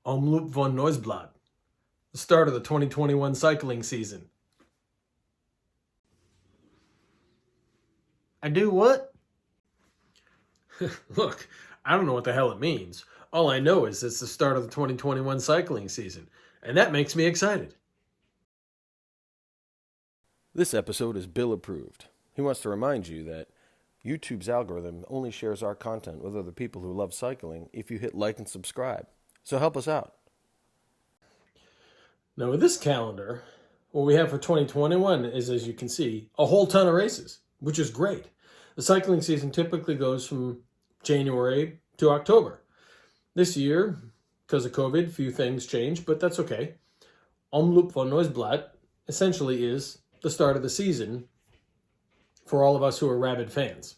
Omloop von Neusblatt, the start of the 2021 cycling season. I do what? Look, I don't know what the hell it means. All I know is it's the start of the 2021 cycling season, and that makes me excited. This episode is Bill approved. He wants to remind you that YouTube's algorithm only shares our content with other people who love cycling if you hit like and subscribe. So help us out. Now with this calendar, what we have for 2021 is, as you can see, a whole ton of races, which is great. The cycling season typically goes from January to October. This year, because of COVID, few things changed, but that's okay. Omloop von Neusblatt essentially is the start of the season for all of us who are rabid fans.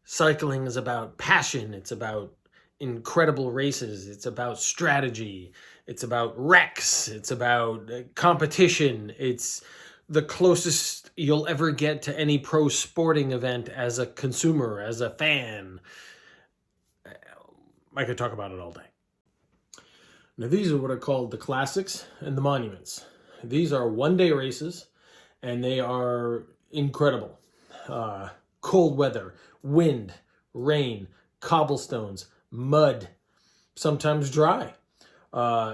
Cycling is about passion. It's about incredible races. It's about strategy. It's about wrecks. It's about competition. It's the closest you'll ever get to any pro sporting event as a consumer, as a fan. I could talk about it all day. Now, these are what are called the classics and the monuments. These are one-day races, and they are incredible. Cold weather, wind, rain, cobblestones, mud, sometimes dry.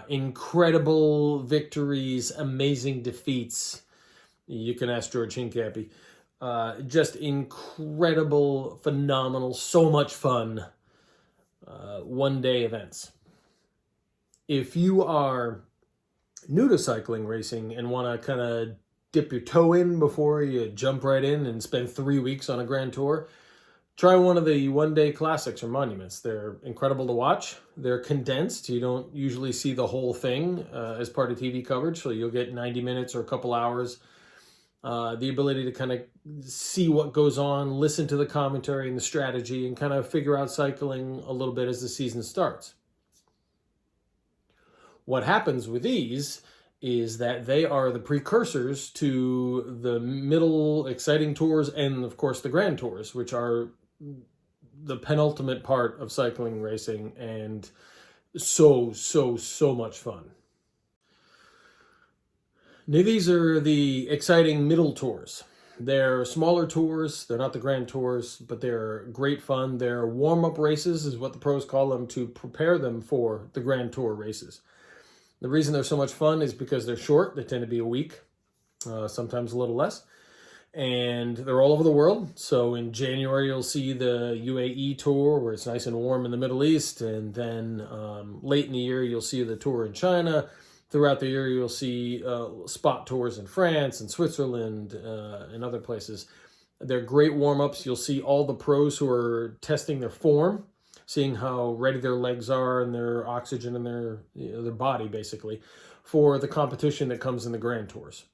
Incredible victories, amazing defeats. You can ask George Hincapie. Just incredible, phenomenal, so much fun one-day events. If you are new to cycling racing and want to kind of dip your toe in before you jump right in and spend 3 weeks on a Grand Tour, try one of the one-day classics or monuments. They're incredible to watch. They're condensed. You don't usually see the whole thing as part of TV coverage, so you'll get 90 minutes or a couple hours. The ability to kind of see what goes on, listen to the commentary and the strategy, and kind of figure out cycling a little bit as the season starts. What happens with these is that they are the precursors to the middle exciting tours and, of course, the Grand Tours, which are the penultimate part of cycling racing and so much fun. Now, these are the exciting middle tours. They're smaller tours. They're not the Grand Tours, but they're great fun. They're warm-up races is what the pros call them to prepare them for the Grand Tour races. The reason they're so much fun is because they're short. They tend to be a week, sometimes a little less. And they're all over the world. So in January, you'll see the UAE tour where it's nice and warm in the Middle East. And then late in the year, you'll see the tour in China. Throughout the year, you'll see spot tours in France and Switzerland and other places. They're great warm-ups. You'll see all the pros who are testing their form, seeing how ready their legs are and their oxygen in their body, basically, for the competition that comes in the Grand Tours.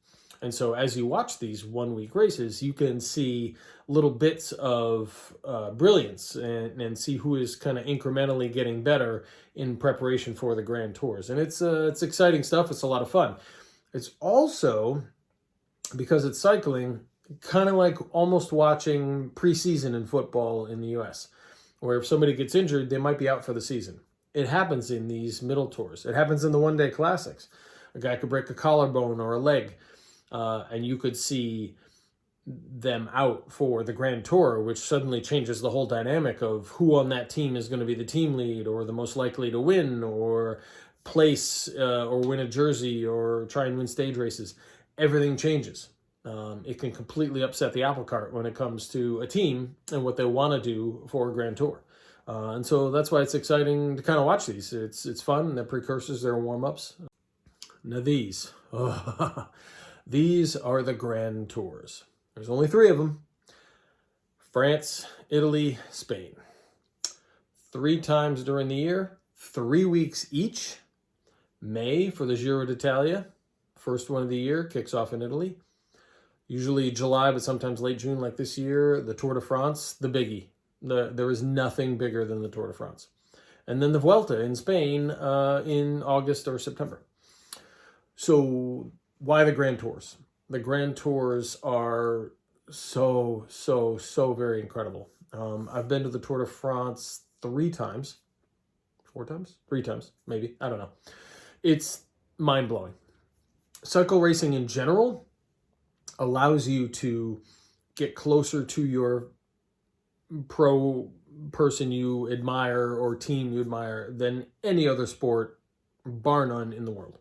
And so as you watch these one-week races, you can see little bits of brilliance and see who is kind of incrementally getting better in preparation for the Grand Tours. And it's exciting stuff. It's a lot of fun. It's also, because it's cycling, kind of like almost watching preseason in football in the U.S., where if somebody gets injured, they might be out for the season. It happens in these middle tours. It happens in the one-day classics. A guy could break a collarbone or a leg, and you could see them out for the Grand Tour, which suddenly changes the whole dynamic of who on that team is going to be the team lead or the most likely to win or place or win a jersey or try and win stage races. Everything changes. It can completely upset the apple cart when it comes to a team and what they want to do for a Grand Tour. And so that's why it's exciting to kind of watch these. It's fun. They're precursors. They're warm-ups. Now these. These are the Grand Tours. There's only 3 of them. France, Italy, Spain. 3 times during the year. 3 weeks each. May for the Giro d'Italia. First one of the year. Kicks off in Italy. Usually July, but sometimes late June like this year. The Tour de France, the biggie. There is nothing bigger than the Tour de France. And then the Vuelta in Spain in August or September. So why the Grand Tours? The Grand Tours are so very incredible. I've been to the Tour de France 3 times. 4 times, 3 times, maybe. I don't know. It's mind-blowing. Cycle racing in general allows you to get closer to your pro person you admire or team you admire than any other sport, bar none, in the world.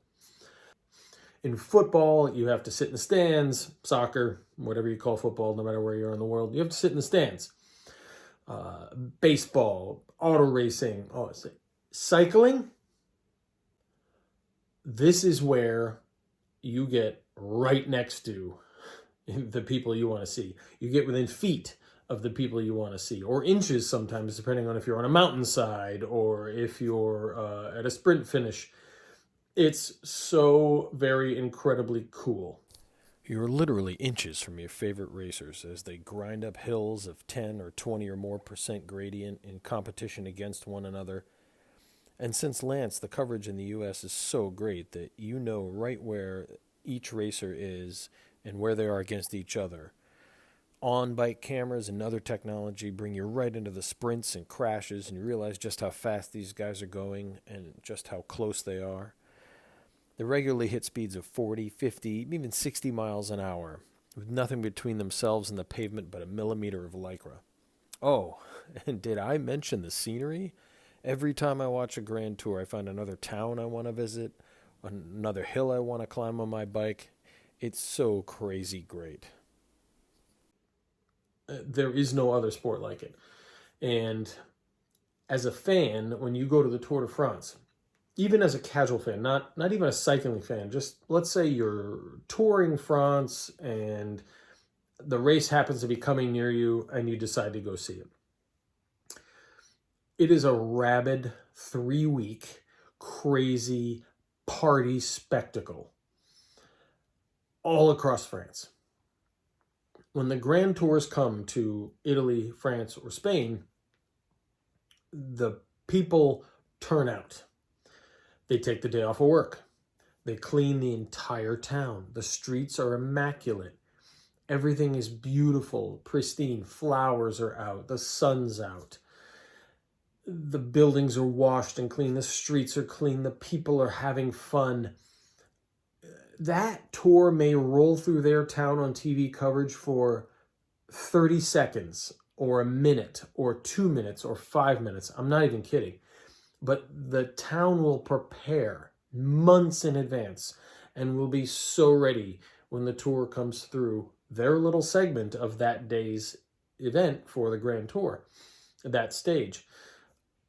In football, you have to sit in the stands. Soccer, whatever you call football, no matter where you are in the world, you have to sit in the stands. Baseball, auto racing, cycling. This is where you get right next to the people you want to see. You get within feet of the people you want to see, or inches sometimes, depending on if you're on a mountainside or if you're at a sprint finish. It's so very incredibly cool. You're literally inches from your favorite racers as they grind up hills of 10 or 20 or more % gradient in competition against one another. And since Lance, the coverage in the U.S. is so great that you know right where each racer is and where they are against each other. On-bike cameras and other technology bring you right into the sprints and crashes, and you realize just how fast these guys are going and just how close they are. They regularly hit speeds of 40, 50, even 60 miles an hour, with nothing between themselves and the pavement but a millimeter of lycra. Oh, and did I mention the scenery? Every time I watch a Grand Tour, I find another town I want to visit, another hill I want to climb on my bike. It's so crazy great. There is no other sport like it. And as a fan, when you go to the Tour de France, even as a casual fan, not even a cycling fan, just let's say you're touring France and the race happens to be coming near you and you decide to go see it. It is a rabid 3-week crazy party spectacle all across France. When the Grand Tours come to Italy, France, or Spain, the people turn out. They take the day off of work. They clean the entire town. The streets are immaculate. Everything is beautiful, pristine. Flowers are out. The sun's out. The buildings are washed and clean. The streets are clean. The people are having fun. That tour may roll through their town on TV coverage for 30 seconds or a minute or 2 minutes or 5 minutes. I'm not even kidding. But the town will prepare months in advance and will be so ready when the tour comes through their little segment of that day's event for the Grand Tour, that stage.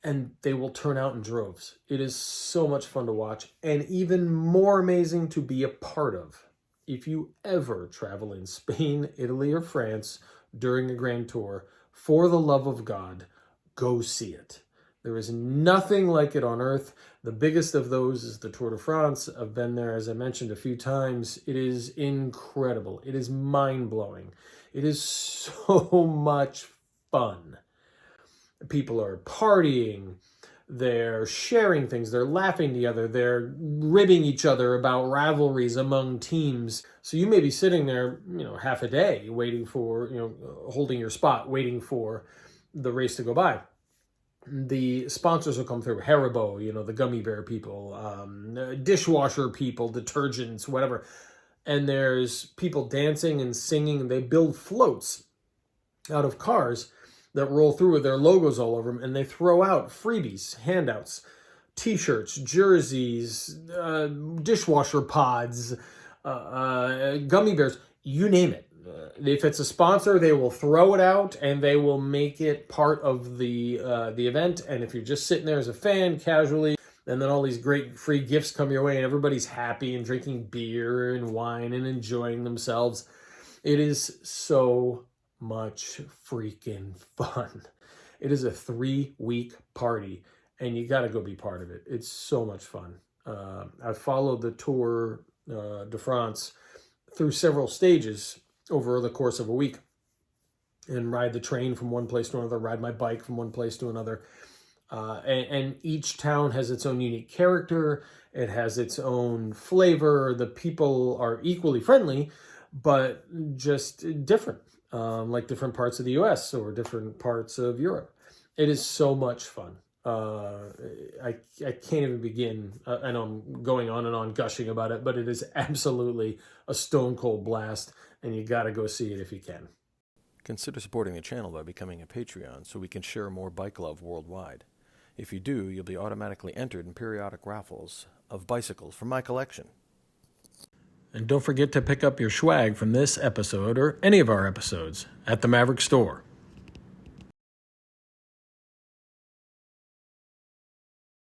And they will turn out in droves. It is so much fun to watch and even more amazing to be a part of. If you ever travel in Spain, Italy, or France during a Grand Tour, for the love of God, go see it. There is nothing like it on earth. The biggest of those is the Tour de France. I've been there, as I mentioned, a few times. It is incredible. It is mind-blowing. It is so much fun. People are partying. They're sharing things. They're laughing together. They're ribbing each other about rivalries among teams. So you may be sitting there, half a day waiting for, holding your spot, waiting for the race to go by. The sponsors will come through. Haribo, the gummy bear people, dishwasher people, detergents, whatever. And there's people dancing and singing. And they build floats out of cars that roll through with their logos all over them. And they throw out freebies, handouts, T-shirts, jerseys, dishwasher pods, gummy bears, you name it. If it's a sponsor, they will throw it out and they will make it part of the event. And if you're just sitting there as a fan casually, and then all these great free gifts come your way and everybody's happy and drinking beer and wine and enjoying themselves. It is so much freaking fun. It is a 3-week party and you got to go be part of it. It's so much fun. I've followed the Tour de France through several stages over the course of a week and ride the train from one place to another, ride my bike from one place to another. And each town has its own unique character. It has its own flavor. The people are equally friendly, but just different, like different parts of the US or different parts of Europe. It is so much fun. I can't even begin. I know I'm going on and on gushing about it, but it is absolutely a stone cold blast, and you got to go see it if you can. Consider supporting the channel by becoming a Patreon so we can share more bike love worldwide. If you do, you'll be automatically entered in periodic raffles of bicycles from my collection. And don't forget to pick up your SCHWAG from this episode or any of our episodes at the Maverick Store.